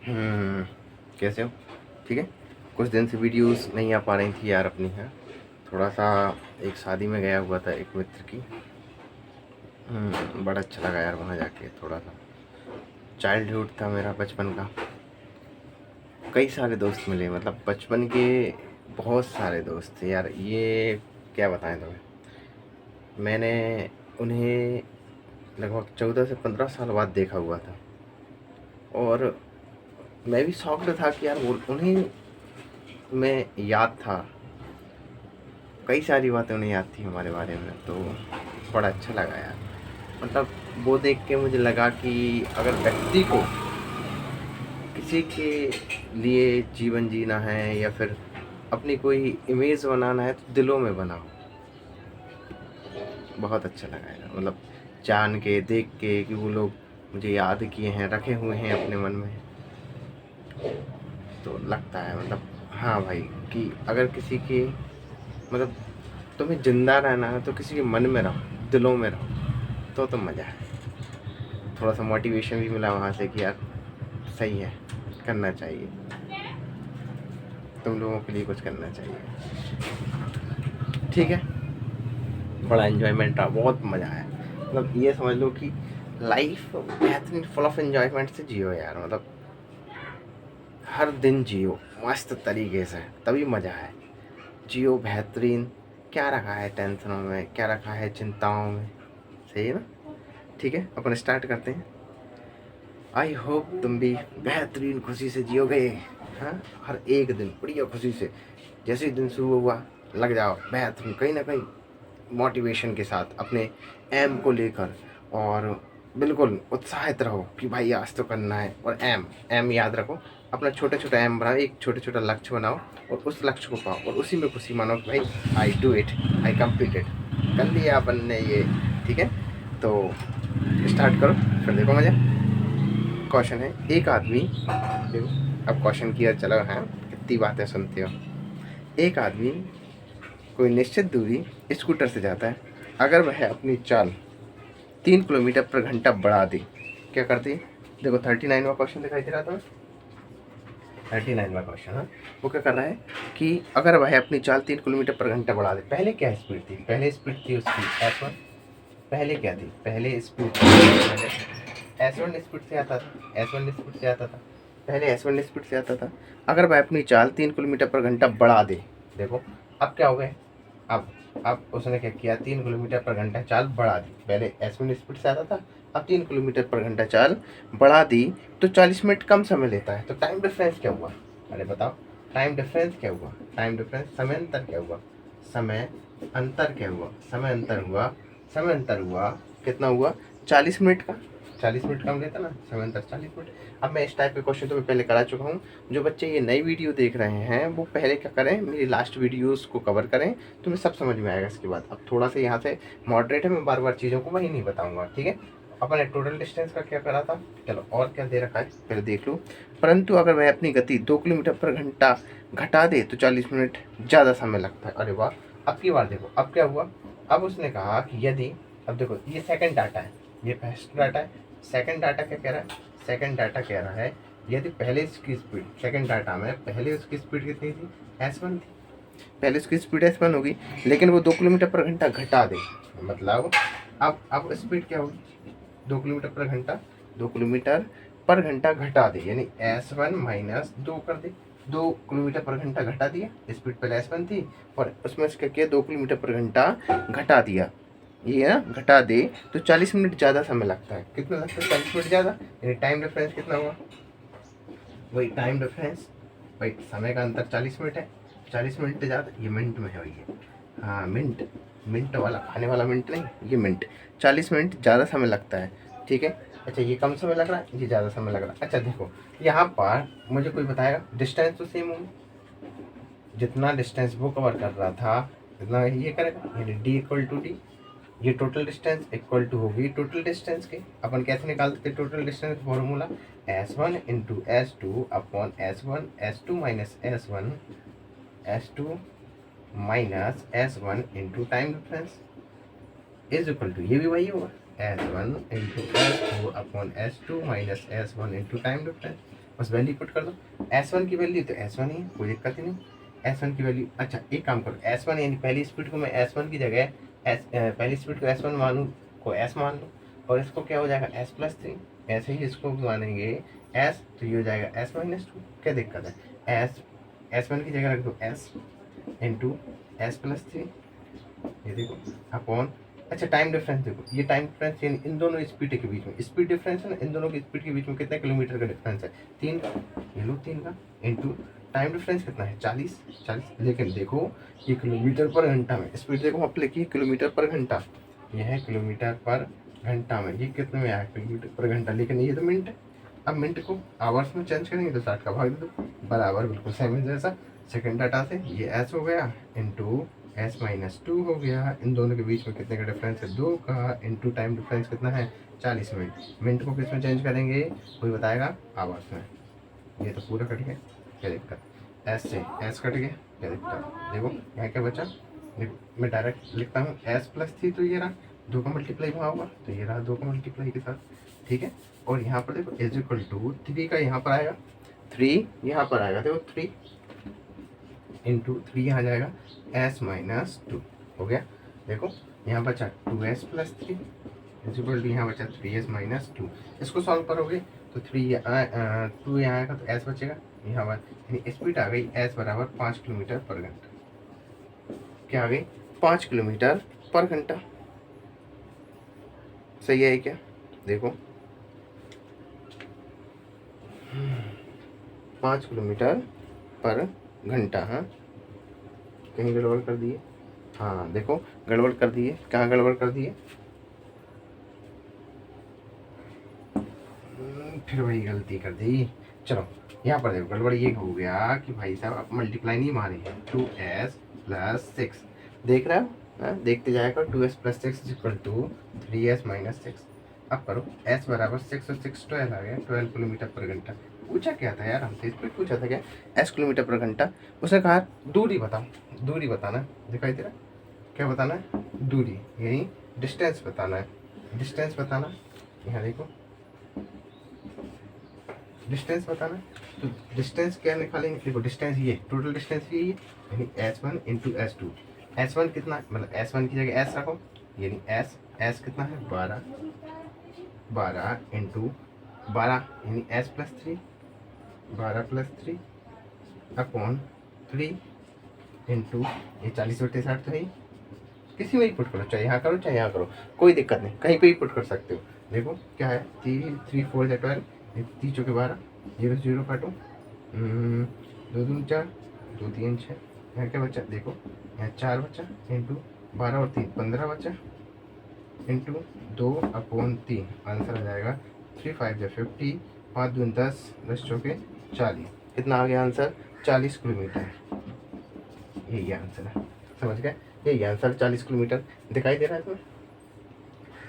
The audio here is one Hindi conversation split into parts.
हम्म, कैसे हो? ठीक है। कुछ दिन से वीडियोस नहीं आ पा रही थी यार अपनी। है थोड़ा सा एक शादी में गया हुआ था एक मित्र की। बड़ा अच्छा लगा यार वहाँ जाके। थोड़ा सा चाइल्डहुड था मेरा, बचपन का। कई सारे दोस्त मिले, मतलब बचपन के बहुत सारे दोस्त थे यार। ये क्या बताएं तुम्हें। मैंने उन्हें लगभग 14 से 15 साल बाद देखा हुआ था, और मैं भी शॉक्ड था कि यार वो उन्हें मैं याद था। कई सारी बातें उन्हें याद थी हमारे बारे में, तो बड़ा अच्छा लगा यार। मतलब वो देख के मुझे लगा कि अगर व्यक्ति को किसी के लिए जीवन जीना है या फिर अपनी कोई इमेज बनाना है तो दिलों में बनाओ। बहुत अच्छा लगा यार, मतलब जान के देख के कि वो लोग मुझे याद किए हैं, रखे हुए हैं अपने मन में। तो लगता है मतलब, हाँ भाई, कि अगर किसी की, मतलब तुम्हें जिंदा रहना है तो किसी के मन में रहो, दिलों में रहो, तो मज़ा है। थोड़ा सा मोटिवेशन भी मिला वहाँ से कि यार सही है, करना चाहिए, तुम लोगों के लिए कुछ करना चाहिए। ठीक है। बड़ा इन्जॉयमेंट रहा, बहुत मज़ा आया। मतलब ये समझ लो कि लाइफ बेहतरीन, फुल ऑफ इन्जॉयमेंट से जियो यार। मतलब हर दिन जियो मस्त तरीके से, तभी मज़ा है। जियो बेहतरीन। क्या रखा है टेंशनों में, क्या रखा है चिंताओं में। सही है ना? ठीक है, अपन स्टार्ट करते हैं। आई होप तुम भी बेहतरीन खुशी से जियोगे। हाँ, हर एक दिन बढ़िया खुशी से। जैसे ही दिन शुरू हुआ लग जाओ बेहतरीन, कहीं ना कहीं मोटिवेशन के साथ अपने एम को लेकर, और बिल्कुल उत्साहित रहो कि भाई आज तो करना है। और एम एम याद रखो, अपना छोटा छोटा एम बनाओ, एक छोटे छोटा लक्ष्य बनाओ और उस लक्ष्य को पाओ, और उसी में खुशी मानो कि भाई I do it, I completed, कर लिया अपन ने ये। ठीक है, तो स्टार्ट करो, फिर देखो मजा। क्वेश्चन है, एक आदमी, देखो अब क्वेश्चन की ओर चलो। हाँ, कितनी बातें सुनते हो। एक आदमी कोई निश्चित दूरी स्कूटर से जाता है। अगर वह अपनी चाल 3 किलोमीटर पर घंटा बढ़ा दे, क्या करती है? देखो 39वां क्वेश्चन दिखाई दे रहा था। 39वां क्वेश्चन। हाँ, वो क्या कर रहा है कि अगर वह अपनी चाल 3 किलोमीटर पर घंटा बढ़ा दे। पहले क्या स्पीड थी? पहले स्पीड थी उसकी S1। पहले क्या थी? पहले स्पीड S1 स्पीड से आता था। S1 स्पीड से आता था। पहले S1 स्पीड से आता था। अगर वह अपनी चाल 3 किलोमीटर पर घंटा बढ़ा दे, देखो अब क्या हो गए। अब उसने क्या किया? 3 किलोमीटर पर घंटा चाल बढ़ा दी। पहले S1 स्पीड से आता था, अब 3 किलोमीटर पर घंटा चाल बढ़ा दी, तो 40 मिनट कम समय लेता है। तो टाइम डिफरेंस क्या हुआ? अरे बताओ, टाइम डिफरेंस क्या हुआ? टाइम डिफरेंस, समय अंतर क्या हुआ? समय अंतर क्या हुआ? समय अंतर हुआ, समय अंतर हुआ, कितना हुआ? 40 मिनट का। 40 मिनट कम लेता ना समय अंतर, 40 मिनट। अब मैं इस टाइप के क्वेश्चन तो मैं पहले करा चुका हूँ। जो बच्चे ये नई वीडियो देख रहे हैं वो पहले क्या करें, मेरी लास्ट वीडियोस को कवर करें, तुम्हें सब समझ में आएगा। इसके बाद अब थोड़ा सा यहाँ से मॉडरेट है, मैं बार बार चीज़ों को वही नहीं बताऊंगा। ठीक है, अपन ने टोटल डिस्टेंस का क्या करा था, चलो और क्या दे रखा है पहले देख लो। परंतु अगर वह अपनी गति 2 किलोमीटर पर घंटा घटा दे तो 40 मिनट ज़्यादा समय लगता है। अरे वाह। अब की बार देखो, अब क्या हुआ। अब उसने कहा कि यदि, अब देखो ये सेकंड डाटा है, ये फर्स्ट डाटा है। सेकंड डाटा क्या कह रहा है? सेकंड डाटा कह रहा है यदि पहले इसकी स्पीड, सेकंड डाटा में पहले उसकी स्पीड कितनी थी? S1 थी। पहले उसकी स्पीड S1 होगी, लेकिन वो 2 किलोमीटर पर घंटा घटा दे, मतलब अब स्पीड क्या होगी? 2 किलोमीटर पर घंटा, 2 किलोमीटर पर घंटा घटा दे, यानी S1 - 2 कर दे। 2 किलोमीटर पर घंटा घटा दिया, स्पीड पहले S1 थी और उसमें से क्या किया, 2 किलोमीटर पर घंटा घटा दिया। ये ना घटा दे तो 40 मिनट ज़्यादा समय लगता है। कितना लगता है? 40 मिनट ज़्यादा, यानी टाइम डिफरेंस कितना हुआ? वही टाइम डिफरेंस, वही समय का अंतर 40 मिनट है। 40 मिनट ज़्यादा, ये मिनट में है भैया। हाँ मिनट, मिनट वाला खाने वाला मिनट नहीं, ये मिनट। 40 मिनट ज़्यादा समय लगता है। ठीक है। अच्छा ये कम समय लग रहा है, ये ज़्यादा समय लग रहा है। अच्छा देखो यहाँ पर मुझे कोई बताएगा, डिस्टेंस तो सेम होगी। जितना डिस्टेंस वो कवर कर रहा था जितना ये करेगा, यानी D=D। ये टोटल डिस्टेंस इक्वल टू होगी टोटल डिस्टेंस के। अपन कैसे निकालते थे total distance? Formula S1 × S2 upon S1, S2 - S1, S2 - S1 time difference is equal to, ये भी वही होगा, S1 × S2 upon S2 - S1 time difference. बस वैल्यू पुट कर दो। S1 की वैल्यू तो S1 ही है, कोई दिक्कत ही नहीं। S1 की वैल्यू, अच्छा एक काम करो, S1 यानी पहली स्पीड को मैं S1 की जगह पहली स्पीड को S1 मानूँ, को S मान लो, और इसको क्या हो जाएगा S+3। ऐसे ही इसको भी मानेंगे S, तो ये हो जाएगा S-2। क्या दिक्कत है, S1 की जगह रख दो S इंटू S+3, ये देखो अपॉन, अच्छा टाइम डिफरेंस देखो, ये टाइम डिफरेंस यानी इन दोनों स्पीड के बीच में स्पीड डिफरेंस है ना, इन दोनों की स्पीड के बीच में कितने किलोमीटर का डिफरेंस है, 3 का, ये लो 3 का, इंटू टाइम डिफरेंस कितना है 40। लेकिन देखो ये किलोमीटर पर घंटा में, स्पीड देखो आप लिखिए किलोमीटर पर घंटा, ये है किलोमीटर पर घंटा में, ये कितने में आया किलोमीटर पर घंटा, लेकिन ये तो मिनट है। अब मिनट को आवर्स में चेंज करेंगे तो 60 का भाग दे दो, बराबर बिल्कुल सेम है जैसा सेकंड डाटा से, ये S हो गया इंटू S-2 हो गया, इन दोनों के बीच में कितने का डिफरेंस है 2 का, इंटू टाइम डिफरेंस कितना है 40 मिनट। मिनट को किस में चेंज करेंगे, कोई बताएगा, आवर्स में। ये तो पूरा कट गया, क्या दिक्कत, S से S कट गया, क्या दिक्कत, देखो यहाँ क्या बचा, देखो मैं डायरेक्ट लिखता हूँ S+3, तो ये रहा 2 का मल्टीप्लाई वहाँ होगा, तो ये रहा 2 का मल्टीप्लाई के साथ, ठीक है। और यहाँ पर देखो =3 का यहाँ पर आएगा, 3 यहाँ पर आएगा, देखो 3 इंटू 3 यहाँ जाएगा S-2 हो गया। देखो यहाँ बचा 2S+3 इक्वल टू यहाँ बचा 3S-2। इसको सॉल्व करोगे तो 2 यहाँ आएगा तो S बचेगा, यहाँ पर यानी स्पीड आ गई S बराबर 5 किलोमीटर पर घंटा। क्या आ गई 5 किलोमीटर पर घंटा, सही है क्या, देखो 5 किलोमीटर पर घंटा। हाँ कहीं गड़बड़ कर दिए, हाँ देखो गड़बड़ कर दिए, कहाँ गड़बड़ कर दिए, फिर वही गलती कर दी। चलो यहाँ पर देखो गड़बड़ ये हो गया कि भाई साहब आप मल्टीप्लाई नहीं मारे हैं, 2S+6 देख रहे हो, देखते जाएगा 2S+6 इक्वल टू 3S-6। अब करो S बराबर 6 और 6 12 आ गया, 12 किलोमीटर पर घंटा। पूछा क्या था यार हमसे, स्पीड पूछा था क्या, S किलोमीटर पर घंटा। उसने कहा दूरी बताओ, दूरी बताना, दिखाई दे रहा क्या बताना है, दूरी यानी डिस्टेंस बताना है, डिस्टेंस बताना। यहाँ देखो डिस्टेंस बताना, तो डिस्टेंस क्या निकालेंगे, देखो डिस्टेंस ये टोटल डिस्टेंस ये है, यानी S1 इंटू S2। S1 कितना, मतलब S1 की जगह S रखो, यानी S कितना है 12 इंटू 12 यानी S+3, 12+3 अपॉन 3 इंटू ये 40/60 तो है ही, किसी में ही पुट करो, चाहे यहाँ करो चाहे यहाँ करो, कोई दिक्कत नहीं, कहीं पे ही पुट कर सकते हो। देखो क्या है 3 4 12, 3 चौके 12, 0 0 काटो, 2 दूनी 4, 2 3 6, यहाँ क्या बचा देखो, यहाँ 4 बचा इंटू 12 और 3 15 बचा इंटू 2/3, आंसर आ जाएगा 3 5 50, 5 दूनी 10, 10 चौके 40, कितना आ गया आंसर 40 किलोमीटर, यही आंसर है, समझ गए, यही आंसर 40 किलोमीटर। दिखाई दे रहा है इसमें,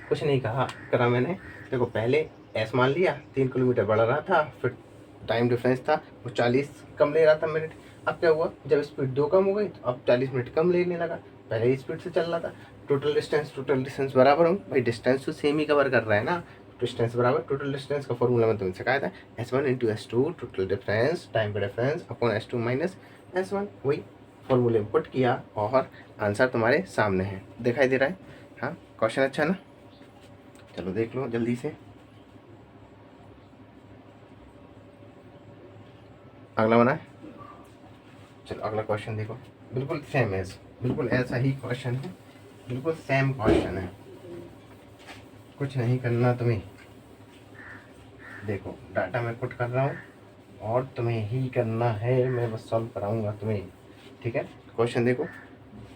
कुछ नहीं कहा करा मैंने, देखो पहले S मान लिया 3 किलोमीटर बढ़ रहा था, फिर टाइम डिफरेंस था वो 40 कम ले रहा था मिनट। अब क्या हुआ, जब स्पीड 2 कम हो गई तो अब 40 मिनट कम लेने लगा, पहले ही स्पीड से चल रहा था। टोटल डिस्टेंस बराबर हो भाई, डिस्टेंस तो सेम ही कवर कर रहा है ना, डिस्टेंस बराबर टोटल डिस्टेंस का फॉर्मूला मैं तुमसे सिखाया था, S1 into S2 total difference time का difference upon S2 minus S1, वही फॉर्मूले में पुट किया और आंसर तुम्हारे सामने है, दिखाई दे रहा है। हाँ क्वेश्चन अच्छा ना, चलो देख लो जल्दी से, अगला बना है, चलो अगला क्वेश्चन देखो, बिल्कुल सेम है, बिल्कुल ऐसा ही क्वेश्चन है, बिल्कुल सेम क्वेश्चन है, कुछ नहीं करना तुम्हें, देखो डाटा मैं पुट कर रहा हूँ और तुम्हें ही करना है, मैं बस सॉल्व कराऊंगा तुम्हें, ठीक है। क्वेश्चन देखो,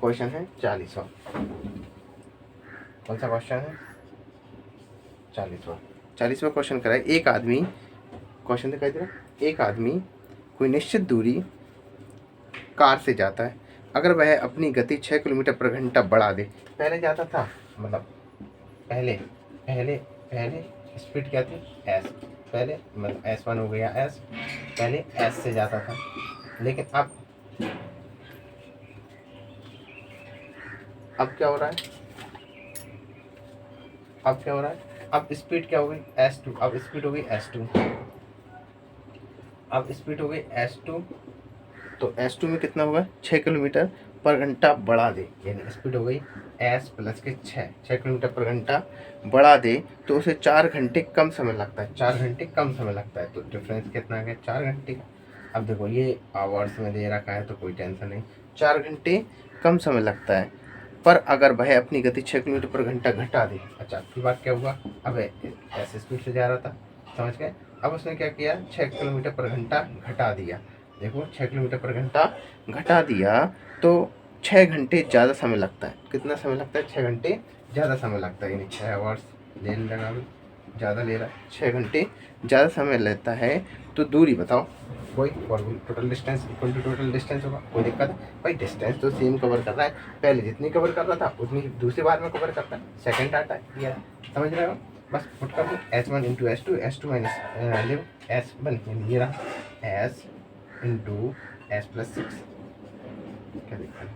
क्वेश्चन है 40वां, कौन सा क्वेश्चन है 40वां क्वेश्चन करा है, एक आदमी, क्वेश्चन दिखाई दे रहा, एक आदमी कोई निश्चित दूरी कार से जाता है, अगर वह अपनी गति 6 किलोमीटर पर घंटा बढ़ा दे, पहले जाता था मतलब पहले पहले पहले स्पीड क्या थी S, पहले मतलब S1 हो गया S, पहले S से जाता था, लेकिन अब क्या हो रहा है, अब क्या हो रहा है, अब स्पीड क्या हो गई S2, अब स्पीड हो गई S2, अब स्पीड हो गई S2, तो S2 में कितना होगा 6 किलोमीटर पर घंटा बढ़ा दे, यानी स्पीड हो गई S प्लस के 6 किलोमीटर पर घंटा बढ़ा दे तो उसे 4 घंटे कम समय लगता है, 4 घंटे कम समय लगता है। तो डिफरेंस कितना आ गया 4 घंटे का। अब देखो ये आवर्स में दे रखा है तो कोई टेंशन नहीं, 4 घंटे कम समय लगता है। पर अगर वह अपनी गति 6 किलोमीटर पर घंटा घटा दे, अच्छा आपकी बात क्या हुआ, अब ऐसे स्पीड से जा रहा था, समझ गए। अब उसने क्या किया 6 किलोमीटर पर घंटा घटा दिया, देखो 6 किलोमीटर पर घंटा घटा दिया तो 6 घंटे ज़्यादा समय लगता है। कितना समय लगता है 6 घंटे ज़्यादा समय लगता है, यानी 6 आवर्स ले लगा ज़्यादा ले रहा है, 6 घंटे ज़्यादा समय लेता है। तो दूरी बताओ, कोई formula total distance equal to total distance होगा, कोई दिक्कत है भाई, डिस्टेंस तो सेम कवर कर रहा है, पहले जितनी कवर कर रहा था उतनी दूसरी बार में कवर करता है, सेकंड आता है ये, समझ रहे हो। बस पुट कर दो S1 into S2 minus S1 ये रहा S इंटू S प्लस 6, क्या दिक्कत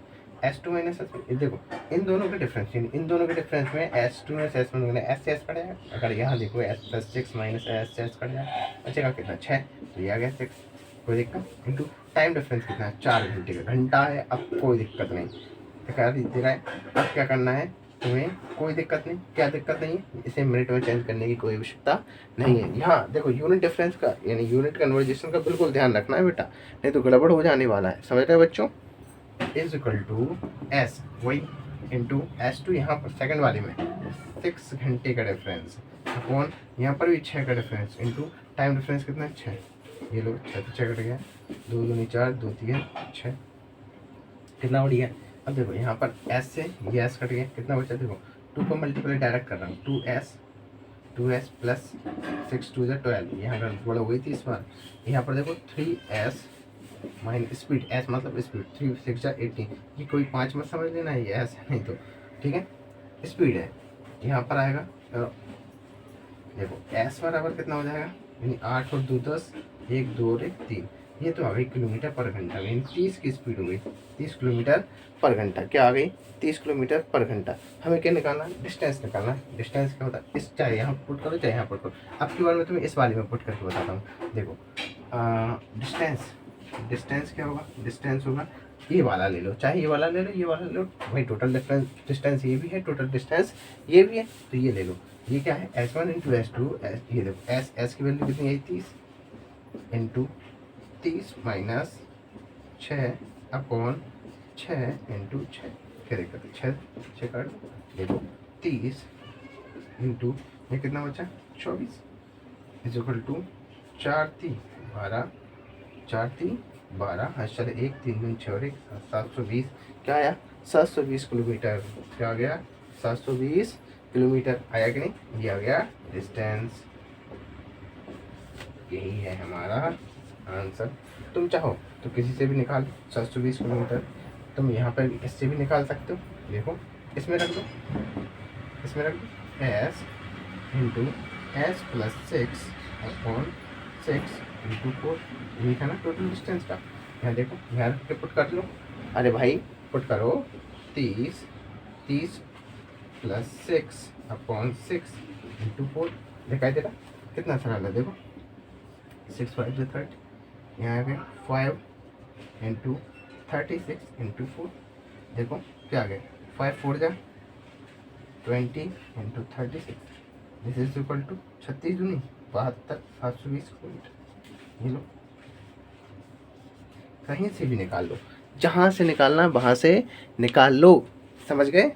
है S2 माइनस S1, देखो इन दोनों के डिफरेंस, इन दोनों के डिफरेंस में S2 में S1 में S से S कट जाएगा, अगर यहाँ देखो S प्लस 6 माइनस S से S कट जाएगा, बचेगा कितना 6, तो ये आ गया 6, कोई दिक्कत। इंटू टाइम डिफरेंस कितना है 4 घंटे का, घंटा है, अब कोई दिक्कत नहीं, दिखा दे रहा है। अब क्या करना है तुम्हें, कोई दिक्कत नहीं, क्या दिक्कत नहीं है, इसे मिनट में चेंज करने की कोई आवश्यकता नहीं है। यहाँ देखो यूनिट डिफरेंस का यानी यूनिट कन्वर्जेशन का बिल्कुल ध्यान रखना है बेटा, नहीं तो गड़बड़ हो जाने वाला है, समझ रहे बच्चों। इज इक्वल टू एस वही इंटू S2 यहाँ पर सेकंड वाले में 6 घंटे का डिफरेंस अपॉन यहाँ पर भी 6 का डिफरेंस इंटू टाइम डिफरेंस कितना है 6, ये लो 6 तो 6 कट गया, 2 दूनी 4 2 3 6, कितना बढ़ गया। अब देखो यहाँ पर S से ये S कट गया, कितना बचा देखो 2 को मल्टीप्लाई डायरेक्ट कर रहा हूँ, 2S प्लस 6 2 12, यहाँ गड़बड़ हो गई थी इस बार। यहाँ पर देखो 3S माइन स्पीड, S मतलब स्पीड, 3 6 18, ये कोई 5 मत समझ लेना, ये ऐसे नहीं तो ठीक है, स्पीड है। यहाँ पर आएगा देखो S बराबर कितना हो जाएगा, यानी 8 और 2 10, 1 2 और 1 3, ये तो आ गई किलोमीटर पर घंटा, यानी 30 की स्पीड हो गई, 30 किलोमीटर पर घंटा, क्या आ गई 30 किलोमीटर पर घंटा। हमें क्या निकालना है डिस्टेंस निकालना है, डिस्टेंस क्या होता है इस, चाहे यहाँ पुट करो चाहे यहाँ पुट करो। अब की बार मैं तुम्हें इस वाले में पुट करके बताता हूँ, देखो डिस्टेंस क्या होगा, डिस्टेंस होगा ये वाला ले लो, चाहे ये वाला ले लो ये वाला ले लो, भाई टोटल डिस्टेंस ये भी है, टोटल डिस्टेंस ये भी है, तो ये ले लो। ये क्या है S1 इंटू S2, ये देखो S की वैल्यू कितनी आई 30 इंटू 30 माइनस 6 अपॉन 6 इंटू 6, क्या दिक्कत है 6 काट दो, देखो 30 इंटू ये कितना बचा 24 इज इक्वल टू 4 3 12, 4 3 12, हाँ चले 1 3 2 6 और 1 720, क्या आया 720 किलोमीटर, क्या आ गया 720 किलोमीटर आया कि नहीं, ये आ गया डिस्टेंस, यही है हमारा आंसर। तुम चाहो तो किसी से भी निकाल 720 किलोमीटर, तुम यहाँ पर इससे भी निकाल सकते हो, देखो इसमें रख दो, इसमें रख दो S into S plus 6 upon 6 into 4, यही था ना टोटल डिस्टेंस का। यहाँ देखो यहाँ रख के पुट कर लो, अरे भाई पुट करो 30 प्लस 6 अपॉन 6 इंटू 4, दिखाई दे रहा कितना सरल है, देखो 6 5 30, यहाँ आ गया 5 इंटू 36 इंटू 4, देखो क्या आ गया 5 4 जा 20 into 36, this is equal to 36 दूनी 72 720 किलोमीटर। ये लो कहीं से भी निकाल लो, जहाँ से निकालना है वहाँ से निकाल लो, समझ गए,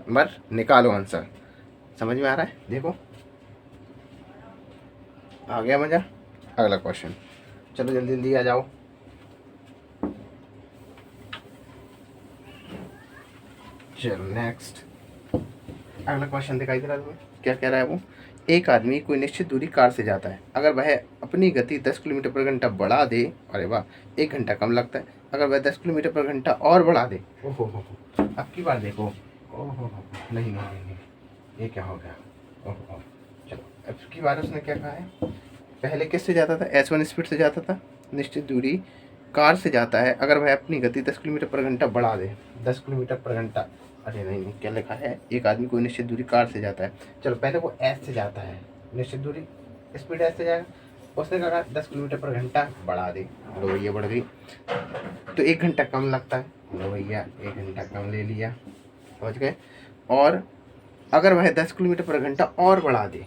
बस निकालो आंसर, समझ में आ रहा है। देखो आ गया मज़ा, अगला क्वेश्चन, चलो जल्दी जल्दी आ जाओ। चलो नेक्स्ट, अगला क्वेश्चन दिखाई दे रहा है तुम्हें, क्या कह रहा है वो, एक आदमी कोई निश्चित दूरी कार से जाता है, अगर वह अपनी गति 10 किलोमीटर पर घंटा बढ़ा दे, अरे वाह 1 घंटा कम लगता है, अगर वह 10 किलोमीटर पर घंटा और बढ़ा दे, ओहो हो, अब की बार देखो, ओहो नहीं नहीं नहीं, ये क्या हो गया, ओहो। चलो अब की बार उसने क्या कहा है, पहले किससे जाता था S1 स्पीड से जाता था, निश्चित दूरी कार से जाता है, अगर वह अपनी गति 10 किलोमीटर पर घंटा बढ़ा दे, 10 किलोमीटर पर घंटा, अरे नहीं क्या लिखा है, एक आदमी कोई निश्चित दूरी कार से जाता है, चलो पहले वो S से जाता है, निश्चित दूरी स्पीड S से जाएगा, उसने कहा 10 किलोमीटर पर घंटा बढ़ा दे, लो भैया बढ़ गई, तो 1 घंटा कम लगता है, लो भैया 1 घंटा कम ले लिया, समझ गए। और अगर वह 10 किलोमीटर पर घंटा और बढ़ा दे,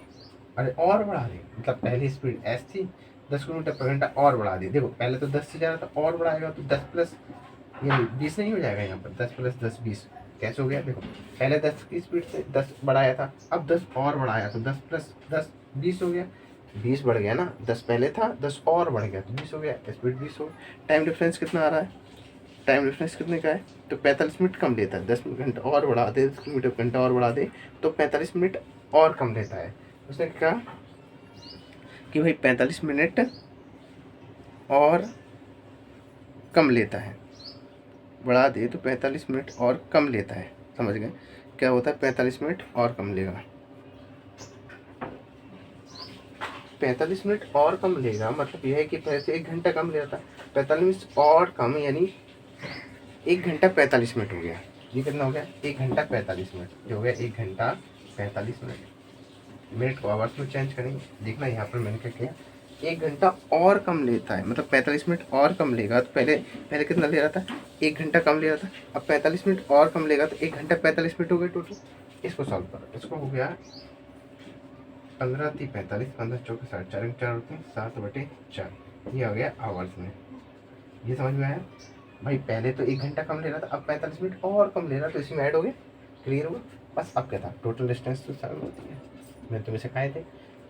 अरे और बढ़ा दे मतलब पहली स्पीड एस थी, 10 किलोमीटर पर घंटा और बढ़ा दी, देखो पहले तो 10 से जा रहा था, और बढ़ाएगा तो 10 प्लस ये 20 नहीं हो जाएगा, यहाँ पर 10 प्लस 10 20 कैसे हो गया, देखो पहले 10 की स्पीड से 10 बढ़ाया था, अब 10 और बढ़ाया तो 10 प्लस 10 20 हो गया, 20 बढ़ गया ना, 10 पहले था 10 और बढ़ गया तो 20 हो गया, स्पीड 20 हो गया। टाइम डिफरेंस कितना आ रहा है, टाइम डिफरेंस कितने का है, तो 45 मिनट कम लेता है, 10 घंटा और बढ़ा दे, 10 किलोमीटर घंटा और बढ़ा दे तो 45 मिनट और कम लेता है। उसने कहा कि भाई 45 मिनट और कम लेता है, बढ़ा दे तो 45 मिनट और कम लेता है, समझ गए। क्या होता है 45 मिनट और कम लेगा, 45 मिनट और कम लेगा मतलब यह है कि पहले से 1 घंटा कम ले रहा था, 45 और कम यानी 1 घंटा 45 मिनट हो गया। ये कितना हो गया, 1 घंटा 45 मिनट, जो हो गया 1 घंटा 45 मिनट। मिनट को आवर्स में चेंज करेंगे, देखना यहाँ पर मैंने क्या किया, 1 घंटा और कम लेता है मतलब 45 मिनट और कम लेगा, तो पहले पहले कितना ले रहा था, 1 घंटा कम ले रहा था, अब 45 मिनट और कम लेगा तो 1 घंटा 45 मिनट हो गए टोटल। इसको सॉल्व करो, इसको हो गया 15 3 45, 15 चौके 4 4 होते हैं 7/4, ये हो गया आवर्स में। ये समझ में आया भाई, पहले तो 1 घंटा कम ले रहा था, अब 45 मिनट और कम ले रहा, तो इसमें ऐड हो गया, क्लियर हुआ। बस अब क्या था, टोटल डिस्टेंस तो सेवन होती है, मैंने तुम्हें सिखाए थे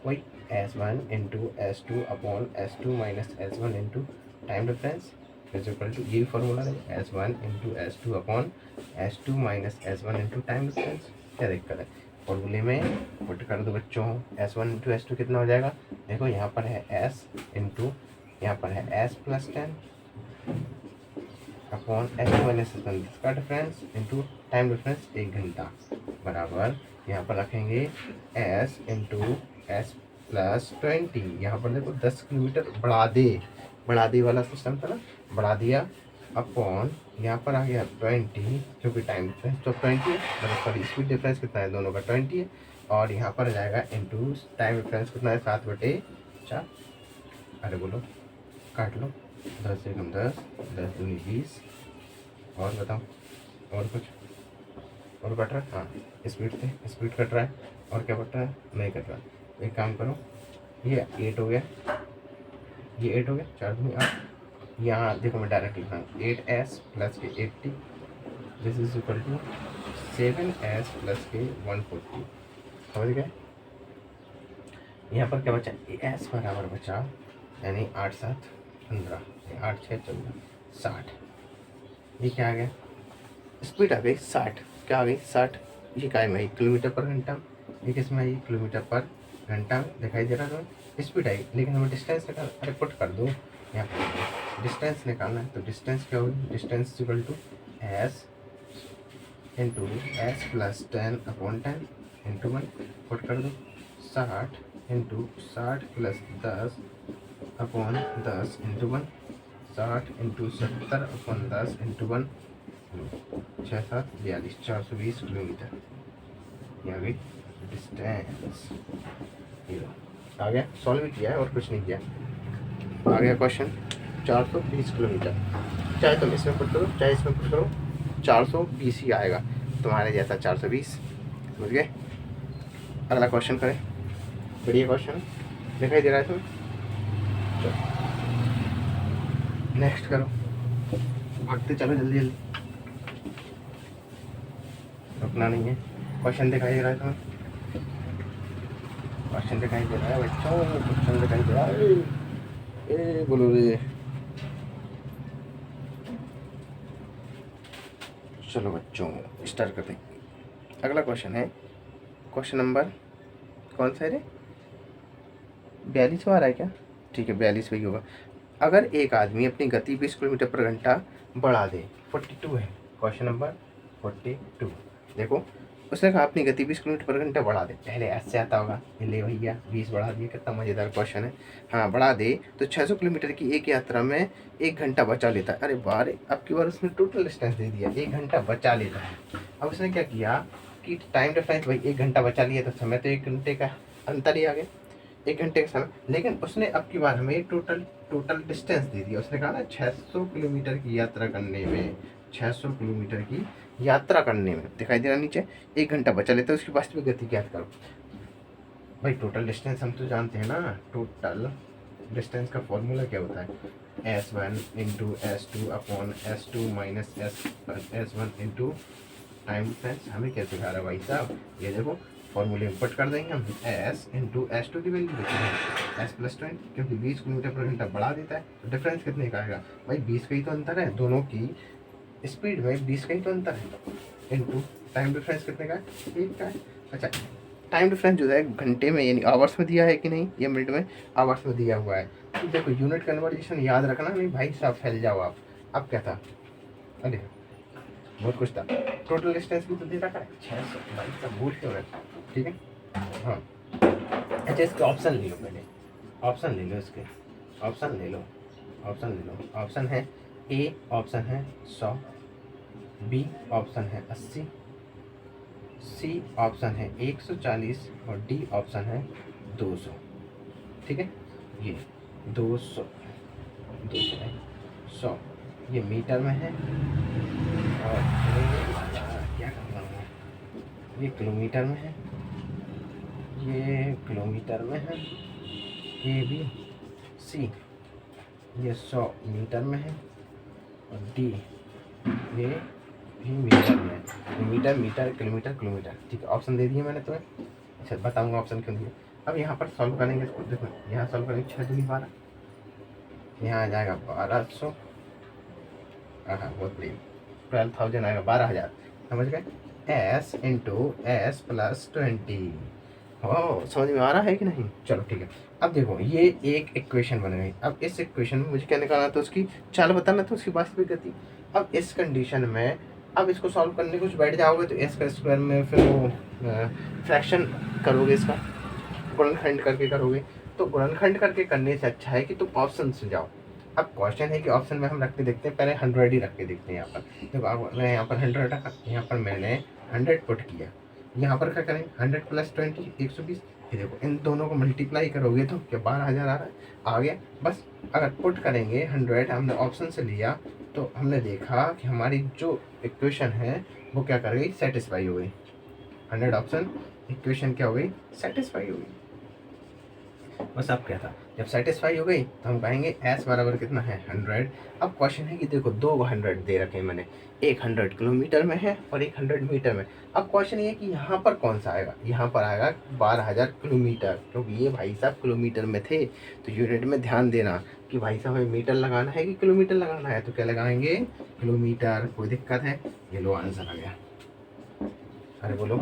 वही, S1 into S2 upon S2 minus S1 into time difference is equal to, ये फॉर्मूला है S1 into S2 upon S2 minus S1 into time difference. क्या दिक्कत है, फॉर्मूले में पुट कर दो बच्चों, S1 इंटू S2 कितना हो जाएगा, देखो यहाँ पर है S इंटू यहाँ पर है S plus 10 upon S2 minus S1, इसका डिफरेंस इंटू टाइम डिफरेंस 1 घंटा बराबर, यहाँ पर रखेंगे S इंटू S प्लस 20, यहाँ पर देखो 10 किलोमीटर बढ़ा दे वाला सिस्टम था ना, बढ़ा दिया अपॉन यहाँ पर आ गया 20 क्योंकि टाइम डिफरेंस तो 20 है, मतलब सॉरी स्पीड डिफरेंस कितना है, दोनों का 20 है, और यहाँ पर आ जाएगा इंटू टाइम डिफरेंस कितना है 7/4, अरे बोलो काट लो, 10 से कम 10, 10 दूनी 20, और बताओ और कुछ और कट रहा है, हाँ स्पीड कट रहा है, और क्या कट रहा है, नहीं कट रहा। एक काम करो, ये 8 हो गया, ये 8 हो गया, 4 दूनी 8, यहाँ देखो मैं डायरेक्ट लिख रहा हूँ 8s प्लस के 80, this is equal to 7s plus के 140, समझ गए। यहाँ पर क्या बचा, s बराबर बचा यानी 8 7 15, 8 6 14 60, ये क्या आ गया, स्पीड आ गई 60, क्या आ गई 60, ये काय में आई किलोमीटर पर घंटा, ये किस में आई किलोमीटर पर घंटा में, दिखाई दे रहा है स्पीड आई, लेकिन हमें डिस्टेंस निकाल, अरे पुट कर दो यहाँ पर डिस्टेंस निकालना है, तो डिस्टेंस क्या होगी, distance equal to S into S plus 10 upon 10 into 1, put कर दो 60 into 60 plus 10 upon 10 into 1, 60 into 70 upon 10 into 1, 6 7 42, 420 kilometre, ये आ गई डिस्टेंस। ये आ गया, सॉल्व भी किया है और कुछ नहीं किया, आ गया क्वेश्चन 420 किलोमीटर, चाहे तुम इसमें पुट करो चाहे इसमें पुट करो 420 ही आएगा तुम्हारे जैसा, 420, समझ गए। अगला क्वेश्चन करें, बढ़िया क्वेश्चन दिखाई दे रहा है तुम्हें, नेक्स्ट करो, भागते चलो जल्दी जल्दी, रुकना नहीं है। क्वेश्चन दिखाई दे रहा है तुम्हें, क्वेश्चन दिखाई दे रहा है बच्चों, क्वेश्चन दिखाई दे रहा है, ए बोलो रे, चलो बच्चों स्टार्ट करते हैं। अगला क्वेश्चन है, क्वेश्चन नंबर कौन सा है रे, 42 आ रहा है क्या, ठीक है 42 वही होगा। अगर एक आदमी अपनी गति 20 किलोमीटर पर घंटा बढ़ा दे, 42 है क्वेश्चन नंबर 42, देखो उसने कहा अपनी गति 20 किलोमीटर पर घंटा बढ़ा दे, पहले ऐसे आता होगा, ले भैया 20 बढ़ा दिया, कितना मज़ेदार क्वेश्चन है। हाँ बढ़ा दे तो 600 किलोमीटर की एक यात्रा में 1 घंटा बचा लेता है, अरे बार अब की बार उसने टोटल डिस्टेंस दे दिया, 1 घंटा बचा लेता है। अब उसने क्या किया कि टाइम डिफरेंस भाई 1 घंटा बचा लिया तो समय तो 1 घंटे का अंतर ही आ गया, 1 घंटे का समय, लेकिन उसने अब की बार हमें टोटल डिस्टेंस दे दिया। उसने कहा ना 600 किलोमीटर की यात्रा करने में, 600 किलोमीटर की यात्रा करने में, दिखाई दे रहा नीचे 1 घंटा बचा लेते हैं, उसकी वास्तविक गति ज्ञात करो। भाई टोटल डिस्टेंस हम तो जानते हैं ना, टोटल डिस्टेंस का फॉर्मूला क्या होता है, S1 into S2 upon S2 minus S1 into time difference. हमें क्या सिखा रहा है भाई साहब, ये देखो फॉर्मूले इनपुट कर देंगे हम, S इंटू S2 की वैल्यू देखेंगे S प्लस 20, क्योंकि 20 किलोमीटर पर घंटा बढ़ा देता है, तो डिफरेंस कितने का आएगा भाई, 20 का ही तो अंतर है, दोनों की स्पीड में 20 का ही तो अंतर है, इंटू टाइम डिफरेंस कितने का है, 1 का है। अच्छा, टाइम डिफरेंस जो है घंटे में यानी आवर्स में दिया है कि नहीं, या मिनट में, आवर्स में दिया हुआ है। तो देखो यूनिट कन्वर्जेशन याद रखना, नहीं भाई साहब फैल जाओ आप। अब क्या था, अरे बहुत कुछ था, टोटल डिस्टेंस भी तो दे रखा है 600, भाई साहब भूल क्यों रहे, ठीक है। हाँ अच्छा, इसके ऑप्शन ले लो पहले, ऑप्शन ले लो इसके, ऑप्शन ले लो, ऑप्शन ले लो। ऑप्शन है ए, ऑप्शन है 100, बी ऑप्शन है 80, सी ऑप्शन है 140 और डी ऑप्शन है 200। ठीक है, ये 200, 200 है, 100 ये मीटर में है, और क्या करना है, ये किलोमीटर में है, ये किलोमीटर में है, ए बी सी ये 100 मीटर में है, और डी ये भी मीटर में है। मीटर मीटर किलोमीटर किलोमीटर, ठीक है। ऑप्शन दे दिए मैंने तुम्हें, अच्छा बताऊंगा ऑप्शन क्यों दिए। अब यहाँ पर सॉल्व करेंगे इसको, देखो यहाँ सॉल्व करेंगे 6 दूनी 12, यहाँ आ जाएगा 1200, हाँ बहुत बढ़िया, 12,000 आएगा, 12,000, समझ गए। S इंटू S प्लस 20, हो समझ में आ रहा है कि नहीं। चलो ठीक है, अब देखो ये एक इक्वेशन बन गई। अब इस इक्वेशन में मुझे क्या निकालना था, उसकी चाल बताना था, उसकी वास्तविक गति। अब इस कंडीशन में अब इसको सॉल्व करने कुछ बैठ जाओगे तो एस का स्क्वायर में फिर वो फ्रैक्शन करोगे, इसका गुणनखंड करके करोगे, तो गुणनखंड करके करने से अच्छा है कि तुम ऑप्शन से जाओ। अब क्वेश्चन है कि ऑप्शन में हम रख के देखते हैं, पहले 100 ही रख के देखते हैं। यहाँ पर देखो, अब मैं यहाँ पर 100 रखा, यहाँ पर मैंने 100 पुट किया, यहाँ पर क्या करें 100 प्लस 20 120, ये देखो इन दोनों को मल्टीप्लाई करोगे तो क्या 12,000 आ रहा है, आ गया। बस अगर पुट करेंगे 100, हमने ऑप्शन से लिया, तो हमने देखा कि हमारी जो इक्वेशन है वो क्या कर गई, सेटिस्फाई हो गई। 100 ऑप्शन इक्वेशन क्या हो गई, सेटिस्फाई हो गई। बस अब क्या था, जब सेटिस्फाई हो गई तो हम कहेंगे S बराबर कितना है 100। अब क्वेश्चन है कि देखो 2 100 दे रखे हैं मैंने, एक 100 किलोमीटर में है और एक 100 मीटर में। अब क्वेश्चन ये कि यहाँ पर कौन सा आएगा, यहाँ पर आएगा 12,000 किलोमीटर, क्योंकि ये भाई साहब किलोमीटर में थे, तो यूनिट में ध्यान देना कि भाई साहब हमें मीटर लगाना है कि किलोमीटर लगाना है, तो क्या लगाएंगे किलोमीटर। कोई दिक्कत है, ये लो आंसर आ गया। अरे बोलो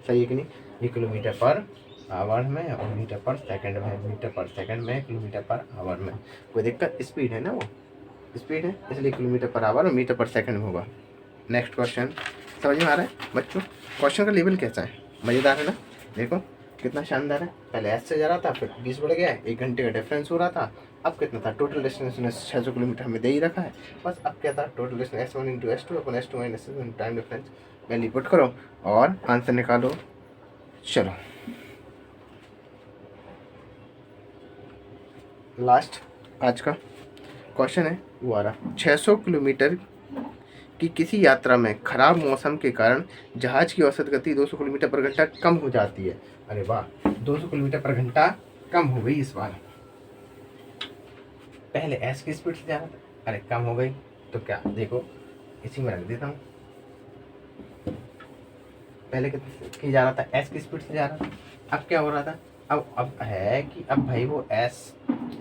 सही है कि नहीं, ये किलोमीटर पर आवर में और मीटर पर सेकंड में, मीटर पर सेकंड में, किलोमीटर पर आवर में। कोई दिक्कत, स्पीड है ना, वो स्पीड है, इसलिए किलोमीटर पर आवर और मीटर पर सेकंड में होगा। नेक्स्ट क्वेश्चन समझ में आ रहा है बच्चों, क्वेश्चन का लेवल कैसा है, मज़ेदार है ना। देखो कितना शानदार है, पहले S से जा रहा था, फिर 20 बढ़ गया, 1 घंटे का डिफरेंस हो रहा था। अब कितना था, टोटल डिस्टेंस 600 किलोमीटर हमें दे ही रखा है। बस अब क्या था, total distance S1 into S2 अपन S2 minus time difference, value put करो और आंसर निकालो। चलो लास्ट आज का क्वेश्चन है वो आ रहा, 600 किलोमीटर की किसी यात्रा में खराब मौसम के कारण जहाज की औसत गति 200 किलोमीटर पर घंटा कम हो जाती है। अरे वाह, 200 किलोमीटर पर घंटा कम हो गई इस बार। पहले S की स्पीड से जा रहा था, अरे कम हो गई, तो क्या देखो इसी में रख देता हूँ। पहले कितनी जा रहा था, S की स्पीड से जा रहा था, अब क्या हो रहा था, अब है कि अब भाई वो S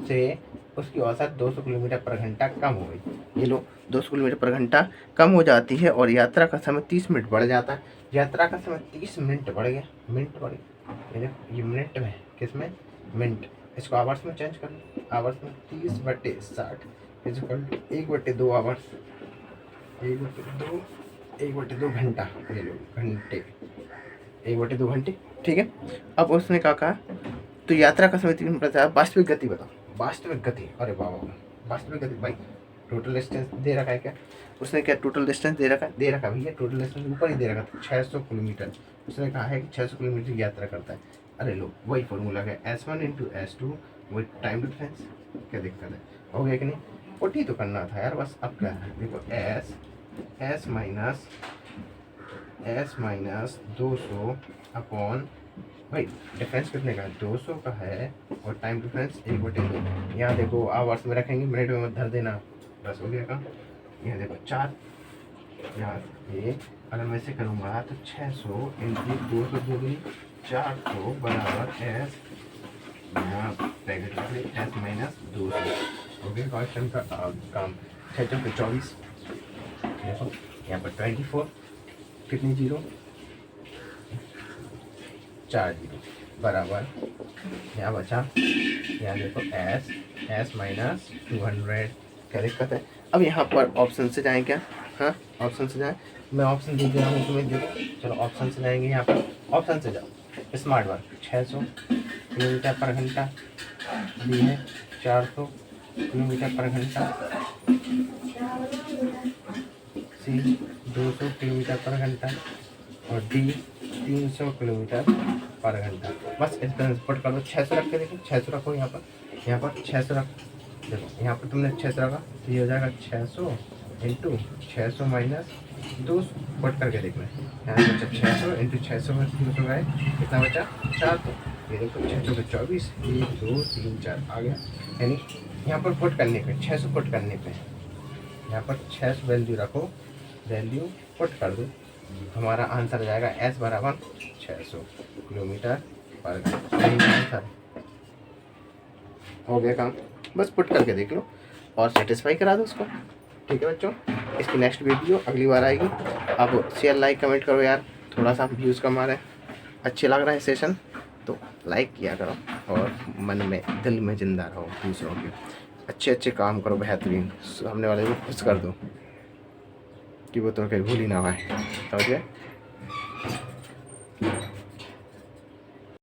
से उसकी औसत 200 किलोमीटर पर घंटा कम हो गई। ये लो 200 किलोमीटर पर घंटा कम हो जाती है और यात्रा का समय 30 मिनट बढ़ जाता है। यात्रा का समय 30 मिनट बढ़ गया, मिनट बढ़ गया, ये देखो ये मिनट में, किस में, मिनट। इसको आवर्स में चेंज कर लो, आवर्स में 30/60 इक्वल टू 1/2 आवर्स, 1/2 घंटा, ये लो घंटे, 1/2 घंटे, ठीक है। अब उसने कहा तो यात्रा का समय 3 मिनट बताया, वास्तविक गति बताओ, वास्तविक गति। अरे वाह वाह, वास्तविक गति भाई, टोटल डिस्टेंस दे रखा है क्या, उसने क्या टोटल डिस्टेंस दे रखा है, दे रखा भैया, टोटल डिस्टेंस ऊपर ही दे रखा था 600 किलोमीटर। उसने कहा है कि 600 किलोमीटर की यात्रा करता है। अरे लो वही फॉर्मूला है S1 into S2 with time difference. क्या दिक्कत है, हो गया कि नहीं? 40 तो करना था यार बस। अब क्या है, देखो एस माइनस 200 अपॉन, भाई डिफरेंस कितने का है, 200 का है, और टाइम डिफरेंस 1/2। यहाँ देखो आवर्स में रखेंगे, मिनट में मत धर देना, बस हो गया काम। यहाँ देखो 4, यहाँ ये अगर मैं इसे करूँगा तो 600 इंटू 200 दूरी 400 बराबर एस, यहाँ ब्रैकेट रख ली, एस माइनस 200। ओके, क्वेश्चन का काम 6 चौके 24। देखो यहाँ पर 24 कितनी जीरो, 4 जीरो बराबर, यहाँ बचा, यहाँ देखो एस माइनस 200। क्या दिक्कत है? अब यहाँ पर ऑप्शन से जाएँ क्या? हाँ ऑप्शन से जाएँ, मैं ऑप्शन दे दे रहा हूँ तुम्हें, देखो चलो ऑप्शन से जाएंगे। यहाँ पर ऑप्शन से जाओ, स्मार्ट वर्क 600 किलोमीटर पर घंटा दी है, 400 किलोमीटर पर घंटा, सी 200 किलोमीटर पर घंटा, और डी 300 किलोमीटर पर घंटा। बस इस तरह पुट कर दो। 600 रख के देखो, 600 रखो यहाँ पर 600 रख, देखो यहाँ पर तुमने 600 रखा तो ये हो जाएगा 600 इंटू 600 माइनस 200, पुट करके देखना है। यहाँ बचा 600 इंटू 600 में 200 गए, कितना बचा 400। ये देखो 600 पे 24, 1 2 3 4 आ गया। यानी यहाँ पर पुट करने पे 600 पुट करने पे, यहाँ पर 600 वैल्यू रखो, वैल्यू पुट कर दो, हमारा आंसर आ जाएगा एस बराबर 600 किलोमीटर पर घंटा। आंसर हो गया काम, बस पुट करके देख लो और सेटिस्फाई करा दो उसको। ठीक है बच्चों, इसकी नेक्स्ट वीडियो अगली बार आएगी। आप शेयर लाइक कमेंट करो यार, थोड़ा सा व्यूज़ कम आ रहे हैं, अच्छे लग रहा है सेशन तो लाइक किया करो, और मन में दिल में ज़िंदा रहो दूसरों के, अच्छे अच्छे काम करो, बेहतरीन, सामने वाले को खुश कर दो कि वो तो कहीं भूल ही ना आए। समझ गए?